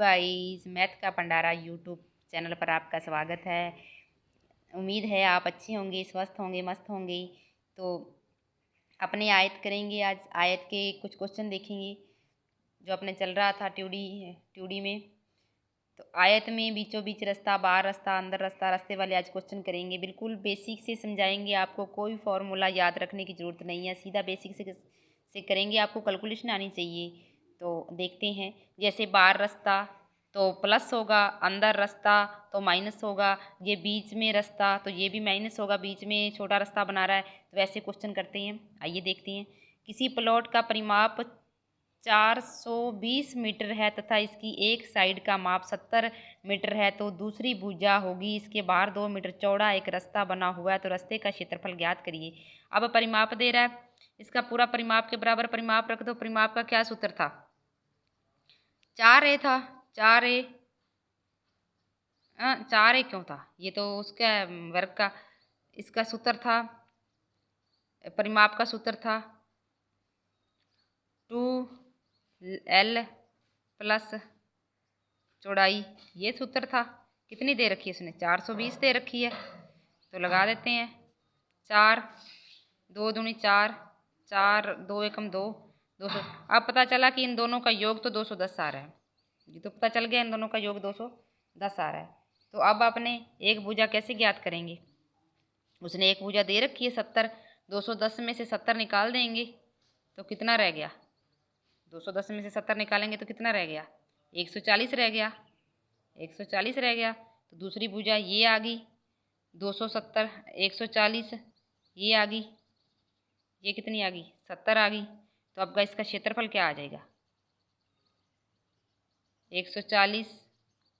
Guys, math का भंडारा YouTube channel पर आपका स्वागत है। उम्मीद है आप अच्छे होंगे, स्वस्थ होंगे, मस्त होंगे। तो अपने आयत करेंगे। आज आयत के कुछ क्वेश्चन देखेंगे जो अपने चल रहा था ट्यूडी में। तो आयत में बीचों बीच रास्ता, बाहर रास्ता, अंदर रास्ता, रास्ते वाले आज क्वेश्चन करेंगे। बिल्कुल बेसिक से समझाएंगे, आपको कोई फॉर्मूला याद रखने की ज़रूरत नहीं है, सीधा बेसिक से करेंगे। आपको कैलकुलेशन आनी चाहिए। तो देखते हैं। जैसे बाहर रास्ता तो प्लस होगा, अंदर रास्ता तो माइनस होगा, ये बीच में रास्ता तो ये भी माइनस होगा, बीच में छोटा रास्ता बना रहा है। तो वैसे क्वेश्चन करते हैं। आइए देखते हैं। किसी प्लॉट का परिमाप 420 मीटर है तथा इसकी एक साइड का माप 70 मीटर है, तो दूसरी भुजा होगी। इसके बाहर 2 मीटर चौड़ा एक रास्ता बना हुआ है, तो रास्ते का क्षेत्रफल ज्ञात करिए। अब परिमाप दे रहा है, इसका पूरा परिमाप के बराबर परिमाप रख दो। परिमाप का क्या सूत्र था? 4a था। 4a 4a क्यों था? ये तो उसका वर्ग का इसका सूत्र था, परिमाप का सूत्र था 2l प्लस चौड़ाई। ये सूत्र था। कितनी दे रखी है उसने? 420 दे रखी है। तो लगा देते हैं। 4 2 दूनी 4, 4 2 एकम 2, 200। अब पता चला कि इन दोनों का योग तो 210 आ रहा है। ये तो पता चल गया, इन दोनों का योग 210 आ रहा है। तो अब अपने एक भुजा कैसे ज्ञात करेंगे? उसने एक भुजा दे रखी है 70, 210 में से 70 निकाल देंगे तो कितना रह गया? 210 में से 70 निकालेंगे तो कितना रह गया? 140 रह गया। 140 रह गया। तो दूसरी भुजा ये आ गई 270, 140 ये आ गई, ये कितनी आ गई? 70 आ गई। तो अब इसका क्षेत्रफल क्या आ जाएगा? 140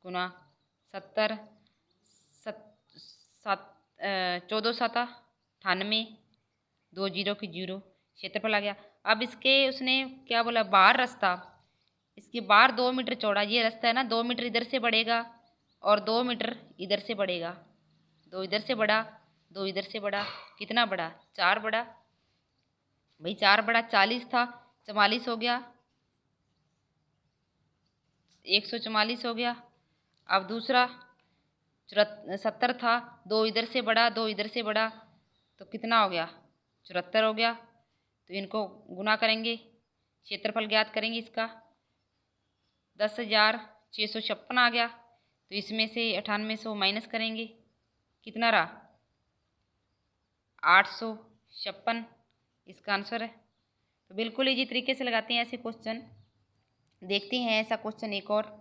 गुना 70, 14 7 98, 2 जीरो की जीरो, क्षेत्रफल आ गया। अब इसके उसने क्या बोला? बाहर रास्ता, इसके बाहर 2 मीटर चौड़ा ये रास्ता है ना, 2 मीटर इधर से बढ़ेगा और 2 मीटर इधर से बढ़ेगा। 2 इधर से बढ़ा, 2 इधर से बढ़ा, कितना बढ़ा? 4 बढ़ा। भाई 4 बढ़ा, 40 था, 44 हो गया, 144 हो गया। अब दूसरा 70 था, 2 इधर से बढ़ा, 2 इधर से बढ़ा, तो कितना हो गया? 74 हो गया। तो इनको गुना करेंगे, क्षेत्रफल ज्ञात करेंगे इसका। 10,656 आ गया। तो इसमें से 9800 माइनस करेंगे, कितना रहा? 856 इसका आंसर है। तो बिल्कुल इजी तरीके से लगाते हैं ऐसे क्वेश्चन। देखते हैं ऐसा क्वेश्चन एक और।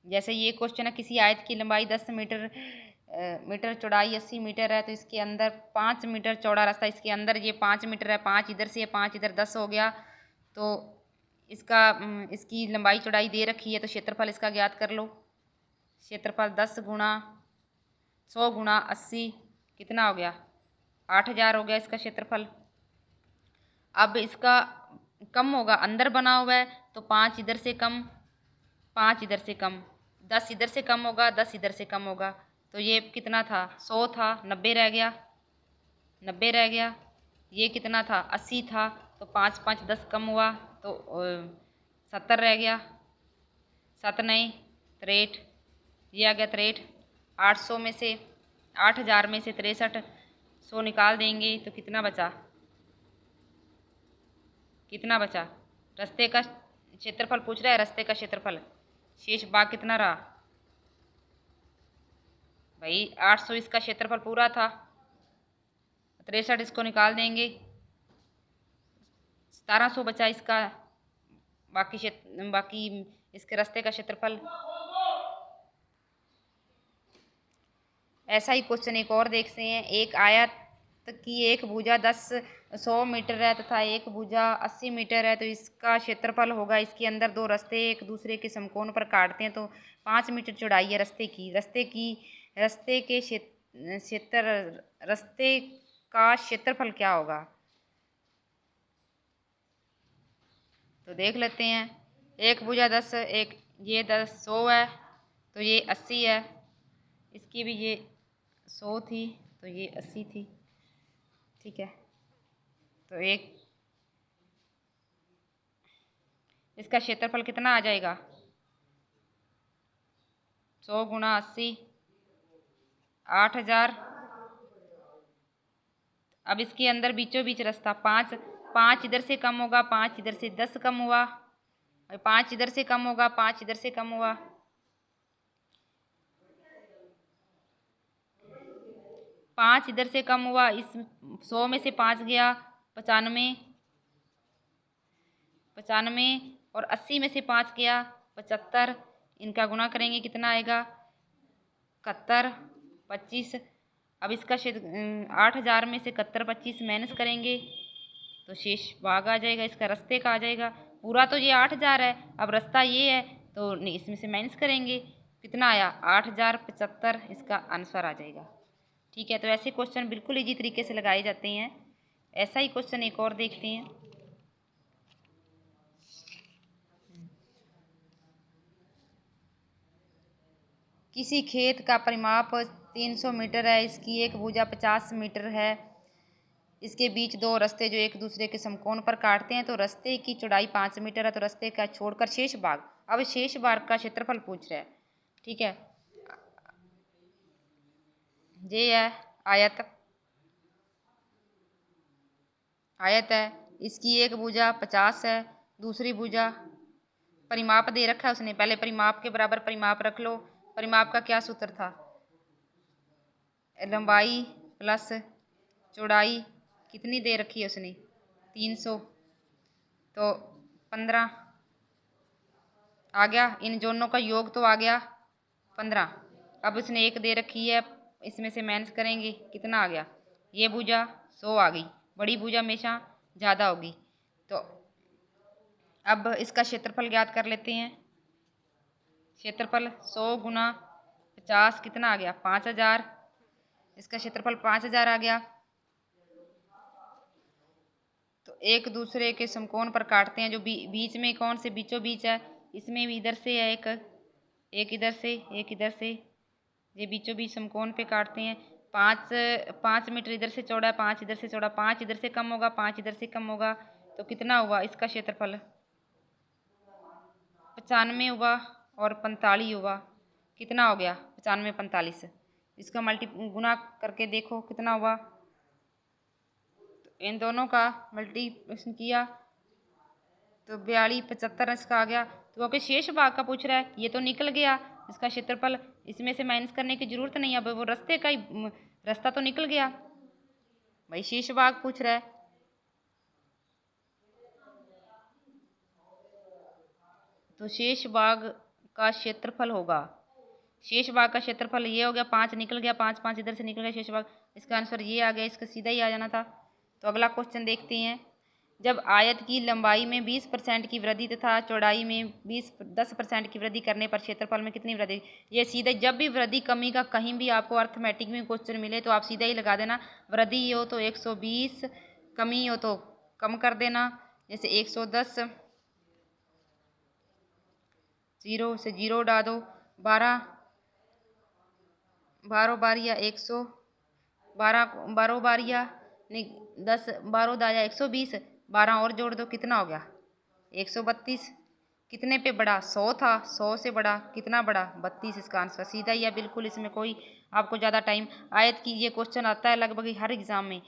जैसे ये क्वेश्चन है, किसी आयत की लंबाई 10 मीटर चौड़ाई 80 मीटर है, तो इसके अंदर 5 मीटर चौड़ा रास्ता, इसके अंदर ये 5 मीटर है, 5 इधर से है, 5 इधर, 10 हो गया। तो इसकी लंबाई चौड़ाई दे रखी है, तो क्षेत्रफल इसका ज्ञात कर लो। क्षेत्रफल 10 गुणा 100 गुणा 80 कितना हो गया? 8000 हो गया इसका क्षेत्रफल। अब इसका कम होगा, अंदर बना हुआ है, तो 5 इधर से कम, 5 इधर से कम, 10 इधर से कम होगा, 10 इधर से कम होगा। तो ये कितना था? 100 था, 90 रह गया, 90 रह गया। ये कितना था? 80 था, तो 5 5 10 कम हुआ, तो 70 रह गया। 7 9 63, ये आ गया 63। 800 में से 8000 में से 6300 निकाल देंगे तो कितना बचा? कितना बचा? रास्ते का क्षेत्रफल पूछ रहा है, रास्ते का क्षेत्रफल। शेष भाग कितना रहा? भाई 800 इसका क्षेत्रफल पूरा था, 63 इसको निकाल देंगे, 1700 बचा इसका बाकी इसके रास्ते का क्षेत्रफल। ऐसा ही क्वेश्चन एक और देखते हैं। एक आयत की एक भुजा 100 मीटर है तथा एक भुजा 80 मीटर है, तो इसका क्षेत्रफल होगा। इसके अंदर 2 रास्ते एक दूसरे के समकोण पर काटते हैं, तो 5 मीटर चौड़ाई है रास्ते का क्षेत्रफल क्या होगा? तो देख लेते हैं। एक भुजा 10, एक ये 100 है, तो ये 80 है। इसकी भी ये 100 थी, तो ये 80 थी, ठीक है। तो एक इसका क्षेत्रफल कितना आ जाएगा? 100 गुणा 80 8000। अब इसके अंदर बीचों बीच रास्ता 5, 5 इधर से कम होगा, 5 इधर से 10 कम हुआ, 5 इधर से कम होगा, 5 इधर से कम हुआ, 5 इधर से कम हुआ। इस 100 में से 5 गया 95, 95 और 80 में से 5 गया 75। इनका गुणा करेंगे कितना आएगा 71, 25। अब इसका 8000 में से 71 25 माइनस करेंगे तो शेष भाग आ जाएगा, इसका रास्ते का आ जाएगा। पूरा तो ये 8000 है, अब रास्ता ये है तो इसमें से माइनस करेंगे, कितना आया 8075, इसका आंसर आ जाएगा। ठीक है, तो ऐसे क्वेश्चन बिल्कुल इजी तरीके से लगाए जाते हैं। ऐसा ही क्वेश्चन एक और देखते हैं। किसी खेत का परिमाप 300 मीटर है, इसकी एक भुजा 50 मीटर है, इसके बीच दो रास्ते जो एक दूसरे के समकोण पर काटते हैं, तो रास्ते की चौड़ाई 5 मीटर है, तो रास्ते का छोड़कर शेष भाग। अब शेष भाग का क्षेत्रफल पूछ रहा है। ठीक है, ये है आयत, आयत है, इसकी एक भुजा 50 है, दूसरी भुजा परिमाप दे रखा है उसने, पहले परिमाप के बराबर परिमाप रख लो। परिमाप का क्या सूत्र था, लंबाई प्लस चौड़ाई कितनी दे रखी है उसने 300, तो 15 आ गया, इन दोनों का योग तो आ गया 15। अब उसने एक दे रखी है, इसमें से माइनस करेंगे कितना आ गया, ये भुजा 100 आ गई, बड़ी भुजा हमेशा ज़्यादा होगी। तो अब इसका क्षेत्रफल ज्ञात कर लेते हैं। क्षेत्रफल 100 गुना 50 कितना आ गया 5000, इसका क्षेत्रफल 5000 आ गया। तो एक दूसरे के समकोण पर काटते हैं, जो बीच में कौन से बीचों बीच है, इसमें भी इधर से है एक इधर से एक इधर से, ये बीचों बीच समकोण पे काटते हैं। 5 मीटर इधर से चौड़ा है, 5 इधर से चौड़ा, 5 इधर से कम होगा, 5 इधर से कम होगा, तो कितना हुआ इसका क्षेत्रफल 95 हुआ और 45 हुआ, कितना हो गया 95 45। इसका गुना करके देखो कितना हुआ, तो इन दोनों का मल्टीप्लिकेशन किया तो 42 75 इसका आ गया। तो ओके, शेष भाग का पूछ रहा है, ये तो निकल गया इसका क्षेत्रफल, इसमें से माइनस करने की जरूरत नहीं है, अब वो रास्ते का ही रास्ता तो निकल गया भाई, शेष भाग पूछ रहा है। तो शेष भाग का क्षेत्रफल होगा, शेष भाग का क्षेत्रफल ये हो गया, 5 निकल गया, 5 5 इधर से निकल गया शेष भाग, इसका आंसर ये आ गया, इसका सीधा ही आ जाना था। तो अगला क्वेश्चन देखते हैं। जब आयत की लंबाई में 20% की वृद्धि तथा चौड़ाई में 10% की वृद्धि करने पर क्षेत्रफल में कितनी वृद्धि। ये सीधे जब भी वृद्धि कमी का कहीं भी आपको अर्थमेटिक में क्वेश्चन मिले तो आप सीधा ही लगा देना, वृद्धि हो तो 120, कमी हो तो कम कर देना, जैसे 110, 0 से 0 उड़ा दो, 12 बारिया 100, 12 बारिया नहीं 10, 12 दाया 120, 12 और जोड़ दो कितना हो गया 132। कितने पे बड़ा 100 था, 100 से बड़ा कितना बड़ा 32, इसका आंसर सीधा ही है बिल्कुल, इसमें कोई आपको ज़्यादा टाइम। आयत की ये क्वेश्चन आता है लगभग हर एग्जाम में।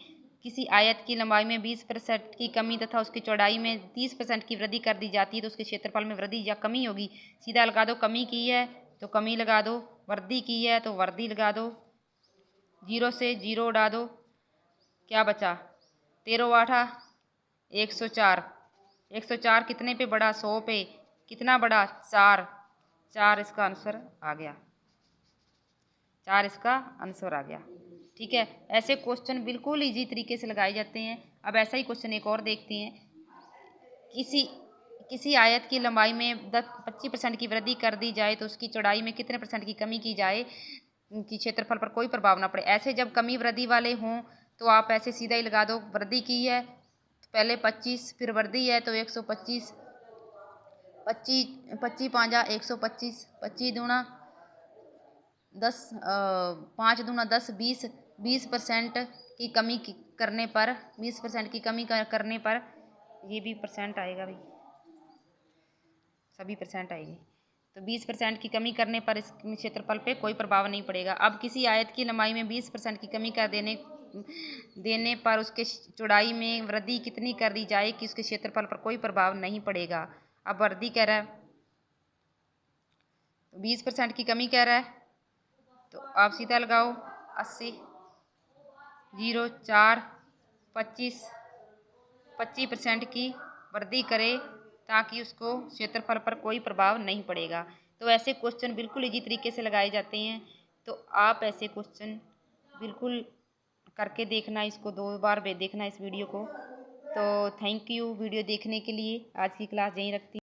किसी आयत की लंबाई में 20% की कमी तथा उसकी चौड़ाई में 30% की वृद्धि कर दी जाती है तो उसके क्षेत्रफल में वृद्धि या कमी होगी। सीधा लगा दो, कमी की है तो कमी लगा दो, वृद्धि की है तो वृद्धि लगा दो, 0 से 0 उड़ा दो, क्या बचा 13 8 104, 104 कितने पे बड़ा 100 पे कितना बड़ा 4, 4 इसका आंसर आ गया, 4 इसका आंसर आ गया। ठीक है, ऐसे क्वेश्चन बिल्कुल इजी तरीके से लगाए जाते हैं। अब ऐसा ही क्वेश्चन एक और देखते हैं। किसी आयत की लंबाई में 25% की वृद्धि कर दी जाए तो उसकी चौड़ाई में कितने % की कमी की जाए कि क्षेत्रफल पर कोई प्रभाव ना पड़े। ऐसे जब कमी वृद्धि वाले हों तो आप ऐसे सीधा ही लगा दो, वृद्धि की है तो पहले 25, फिर वृद्धि है तो 125, 25 25 5 125, 25 दूना 10, 5 दूना 10 20, 20% की कमी करने पर 20% की कमी करने पर ये भी परसेंट आएगा भाई, सभी परसेंट आएगी। तो 20% की कमी करने पर इस क्षेत्रफल पे कोई प्रभाव नहीं पड़ेगा। अब किसी आयत की लंबाई में 20% की कमी कर देने पर उसके चौड़ाई में वृद्धि कितनी कर दी जाए कि उसके क्षेत्रफल पर कोई प्रभाव नहीं पड़ेगा। अब वृद्धि कह रहा है तो 20% की कमी कह रहा है, तो आप सीधा लगाओ 80 0 4 25% की वृद्धि करे ताकि उसको क्षेत्रफल पर कोई प्रभाव नहीं पड़ेगा। तो ऐसे क्वेश्चन बिल्कुल इजी तरीके से लगाए जाते हैं। तो आप ऐसे क्वेश्चन बिल्कुल करके देखना, इसको 2 बार देखना इस वीडियो को। तो थैंक यू वीडियो देखने के लिए। आज की क्लास यहीं रखती हूँ।